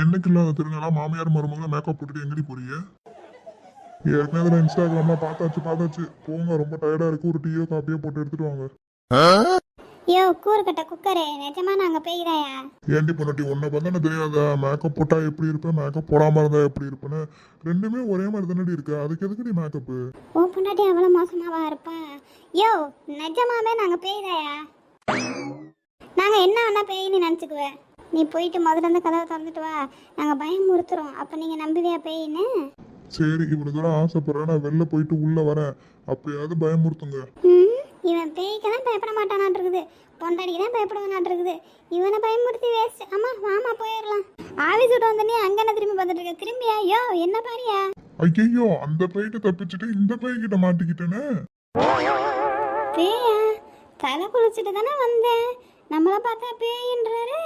என்னைக்கு இல்லாத திருநாளா மாமியார் மருமக மேக்கப் போட்டுட்டு எங்கடி போறீங்க? ஏற்கனவே இன்ஸ்டாகிராம்ல பார்த்தாச்சு போங்க, ரொம்ப டயர்டா இருக்கு. ஒரு டீயோ காப்பியோ போட்டு எடுத்துட்டு வாங்க. யோ கூறுகட்ட குக்கரே, நிஜமா நாங்க பேய்தாயா? ஏன்டி பொண்டாட்டி, உன்னை பார்த்தா தெரியாதா மேக்கப் போட்டா எப்படி இருப்பேன், மேக்கப் போடாம இருந்தா எப்படி இருப்பேன்னு? ரெண்டுமே ஒரே மாதிரி தானடி இருக்கு, அதுக்கு எதுக்குடி மேக்கப்பு? ஓ பொண்டாட்டி அவ்வளோ மோசமாவா இருப்பா? யோ நிஜமாவே நாங்க பேய்தாயா? நாங்க என்ன வேணா பேய்னு நினச்சிக்குவேன். நீ போயிட்டு முதல்ல இருந்து கதவை திறந்துட்டு வா, நாங்க பயமுறுத்துறோம். அப்ப நீங்க நம்புவியா பேயின்னு? சரி, இவ்வளவு தூரம் ஆசைப்படுறேன், நான் வெளில போயிட்டு உள்ள வரேன், அப்பயாவது பயமுறுத்துங்க. இவன் பேய்க்கெல்லாம் பயப்பட மாட்டானான் இருக்குது, பொண்டாடிக்கு தான் பயப்படுவானான் இருக்குது. இவனை பயமுறுத்தி வேஸ்ட். ஆமா வாமா போயிடலாம். ஆஃபீஸ் விட்டு வந்தனே அங்கே என்ன திரும்பி பார்த்துட்டு இருக்க? திரும்பியா? யோ என்ன பாரியா? ஐயோ, அந்த பையிட்ட தப்பிச்சுட்டு இந்த பையன்கிட்ட மாட்டிக்கிட்டேனே. பேயா? தலை குளிச்சுட்டு தானே வந்தேன், நம்மளை பார்த்தா பேயின்றாரு.